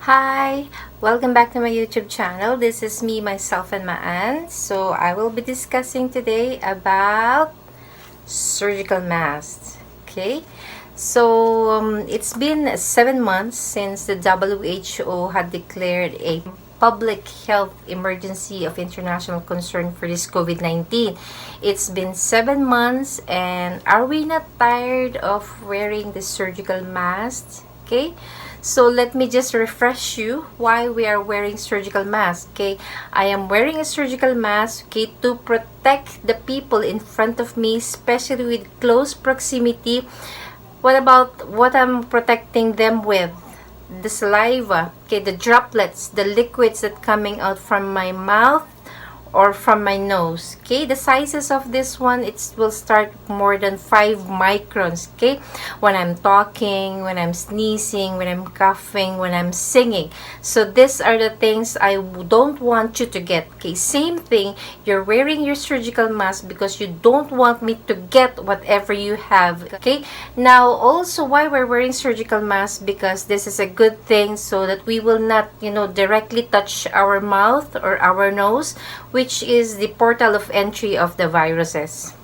Hi, welcome back to my YouTube channel. This is me, myself, and my aunt. So I will be discussing today about surgical masks. Okay, so it's been 7 months since the WHO had declared a public health emergency of international concern for this COVID-19. It's been 7 months, and are we not tired of wearing the surgical masks? Okay, so let me just refresh you why we are wearing surgical masks. Okay, I am wearing a surgical mask, okay, to protect the people in front of me, especially with close proximity. What about what I'm protecting them with? The saliva, okay, the droplets, the liquids that coming out from my mouth or from my nose. Okay, the sizes of this one, it will start more than 5 microns. Okay, when I'm talking, when I'm sneezing, when I'm coughing, when I'm singing. So these are the things I don't want you to get. Okay, same thing, you're wearing your surgical mask because you don't want me to get whatever you have. Okay, now also why we're wearing surgical masks, because this is a good thing so that we will not directly touch our mouth or our nose, which is the portal of entry of the viruses.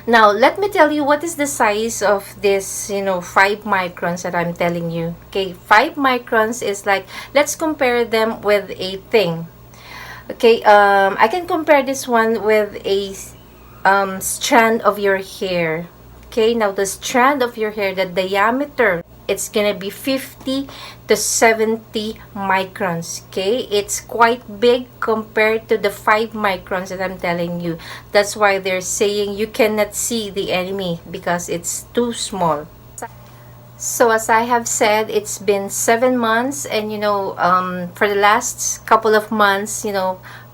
Now, let me tell you what is the size of this, 5 microns that I'm telling you. Okay, 5 microns is like, let's compare them with a thing. Okay, I can compare this one with a strand of your hair. Okay, now the strand of your hair, the diameter, it's gonna be 50 to 70 microns. Okay, it's quite big compared to the 5 microns that I'm telling you. That's why they're saying you cannot see the enemy, because it's too small. So as I have said, it's been 7 months, and for the last couple of months,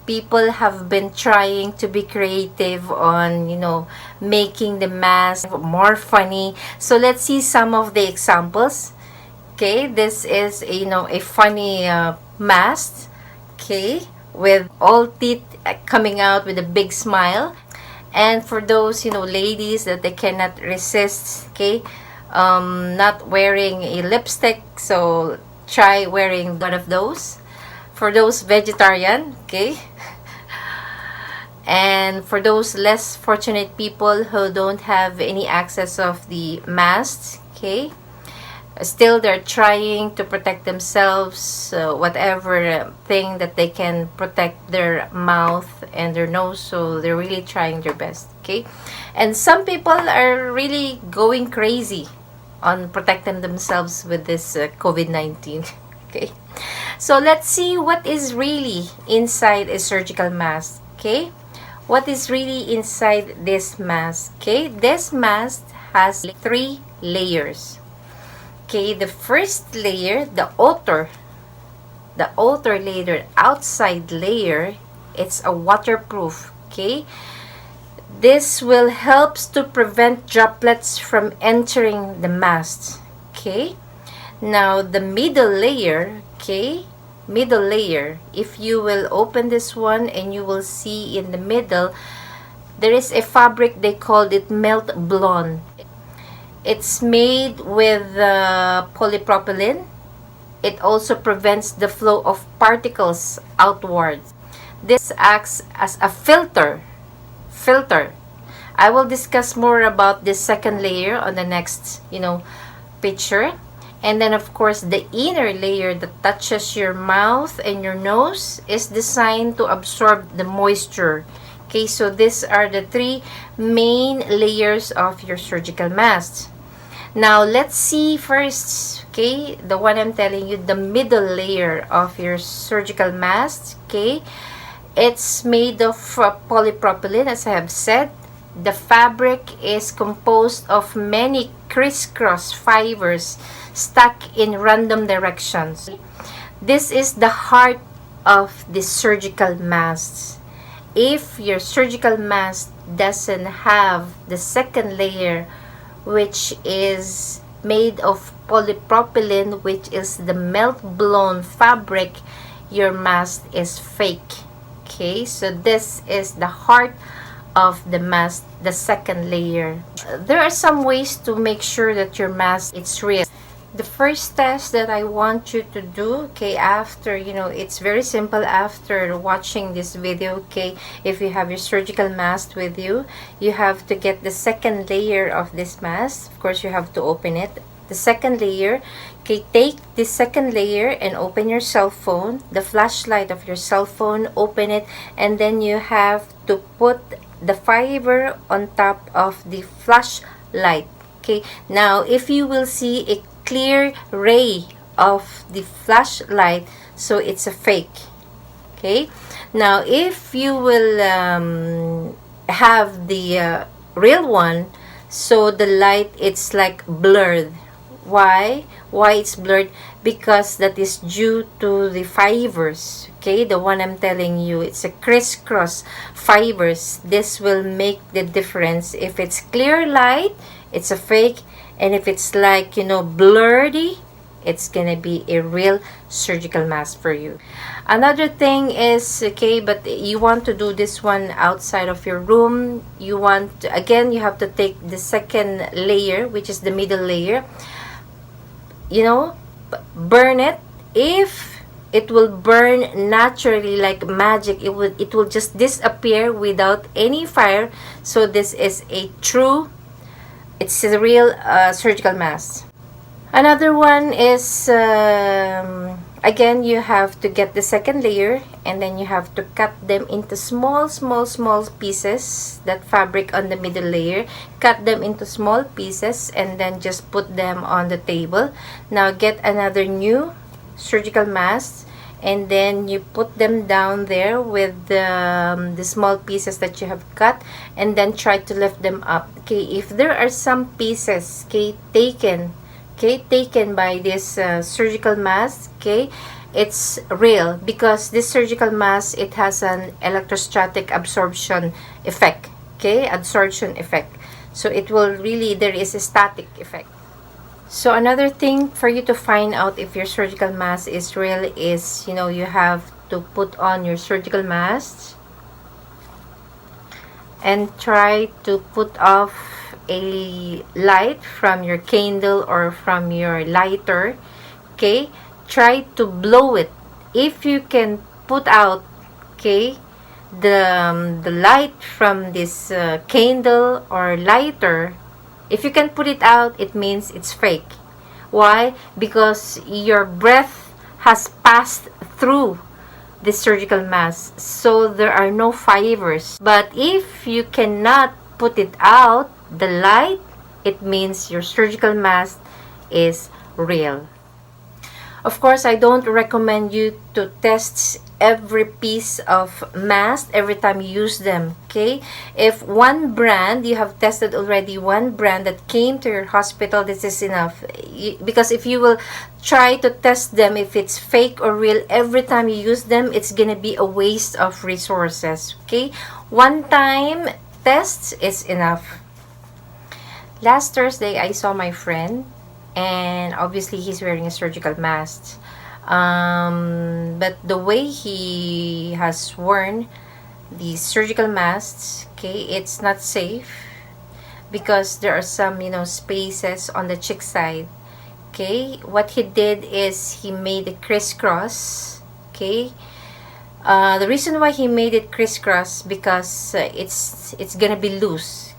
people have been trying to be creative on making the mask more funny. So let's see some of the examples. Okay, this is a funny mask, okay, with all teeth coming out with a big smile. And for those ladies that they cannot resist, okay, not wearing a lipstick, so try wearing one of those. For those vegetarian, okay, and for those less fortunate people who don't have any access of the masks, okay, still they're trying to protect themselves, whatever thing that they can protect their mouth and their nose, so they're really trying their best. Okay, and some people are really going crazy on protecting themselves with this COVID-19. Okay, so let's see what is really inside a surgical mask. Okay, what is really inside this mask? Okay, this mask has 3 layers. Okay, the first layer, the outer layer, outside layer, it's a waterproof. Okay, this will helps to prevent droplets from entering the mask. Okay, now the middle layer, okay, middle layer, if you will open this one and you will see in the middle there is a fabric, they called it melt blown. It's made with polypropylene. It also prevents the flow of particles outwards. This acts as a filter. I will discuss more about this second layer on the next picture. And then of course the inner layer that touches your mouth and your nose is designed to absorb the moisture. Okay, so these are the 3 main layers of your surgical mask. Now let's see first, okay, the one I'm telling you, the middle layer of your surgical mask. Okay, it's made of polypropylene, as I have said. The fabric is composed of many crisscross fibers stuck in random directions. This is the heart of the surgical mask. If your surgical mask doesn't have the second layer, which is made of polypropylene, which is the melt blown fabric, your mask is fake. Okay, so this is the heart of the mask, the second layer. There are some ways to make sure that your mask is real. The first test that I want you to do, okay, after, it's very simple. After watching this video, okay, if you have your surgical mask with you, you have to get the second layer of this mask. Of course, you have to open it. The second layer, okay, take this second layer and open your cell phone, the flashlight of your cell phone, open it, and then you have to put the fiber on top of the flashlight. Okay, now if you will see a clear ray of the flashlight, so it's a fake. Okay, now if you will have the real one, so the light, it's like blurred. Why it's blurred? Because that is due to the fibers. Okay, the one I'm telling you, it's a crisscross fibers. This will make the difference. If it's clear light, it's a fake, and if it's like, blurry, it's gonna be a real surgical mask for you. Another thing is, okay, but you want to do this one outside of your room. You want to, again, you have to take the second layer, which is the middle layer, burn it. If it will burn naturally like magic, it will just disappear without any fire. So this is it's a real surgical mask. Another one is, again, you have to get the second layer, and then you have to cut them into small pieces. That fabric on the middle layer, cut them into small pieces, and then just put them on the table. Now get another new surgical mask, and then you put them down there with the small pieces that you have cut, and then try to lift them up. Okay, if there are some pieces, taken by this surgical mask, it's real, because this surgical mask, it has an electrostatic absorption effect. Adsorption effect. So it will really, there is a static effect. So another thing for you to find out if your surgical mask is real is, you have to put on your surgical mask and try to put off a light from your candle or from your lighter. Okay, try to blow it. If you can put out, the light from this candle or lighter, if you can put it out, it means it's fake. Why? Because your breath has passed through the surgical mask, so there are no fibers. But if you cannot put it out, the light, it means your surgical mask is real. Of course, I don't recommend you to test every piece of mask every time you use them. Okay, if one brand, you have tested already one brand that came to your hospital, this is enough. Because if you will try to test them if it's fake or real every time you use them, it's gonna be a waste of resources. Okay, one time test is enough. Last Thursday, I saw my friend, and obviously he's wearing a surgical mask. But the way he has worn the surgical masks, it's not safe, because there are some, spaces on the cheek side. What he did is he made a crisscross. The reason why he made it crisscross, because it's gonna be loose.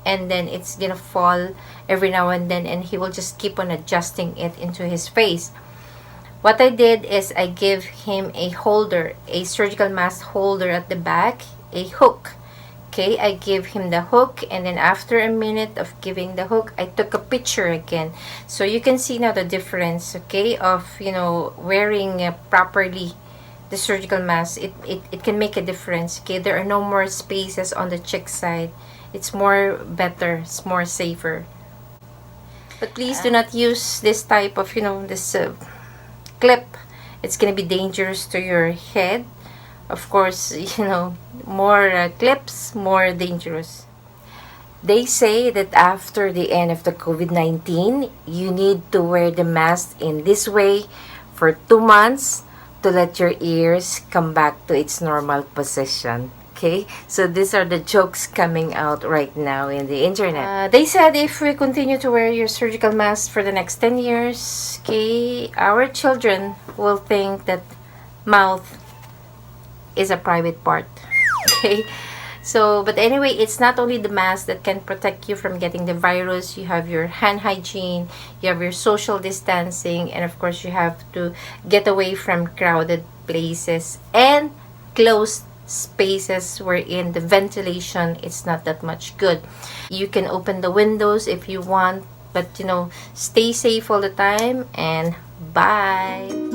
And then it's gonna fall every now and then, and he will just keep on adjusting it into his face. What I did is I gave him a holder, a surgical mask holder at the back, a hook. I gave him the hook, and then after a minute of giving the hook, I took a picture again. So you can see now the difference, of, wearing properly the surgical mask. It can make a difference. There are no more spaces on the cheek side. It's more better, it's more safer. But please do not use this type of, this clip. It's gonna be dangerous to your head. Of course, more clips, more dangerous. They say that after the end of the COVID-19, you need to wear the mask in this way for 2 months to let your ears come back to its normal position. Okay, so these are the jokes coming out right now in the internet. They said if we continue to wear your surgical mask for the next 10 years, okay, our children will think that mouth is a private part. Okay, so but anyway, it's not only the mask that can protect you from getting the virus. You have your hand hygiene, you have your social distancing, and of course you have to get away from crowded places and closed spaces wherein the ventilation is not that much good. You can open the windows if you want, but stay safe all the time, and bye.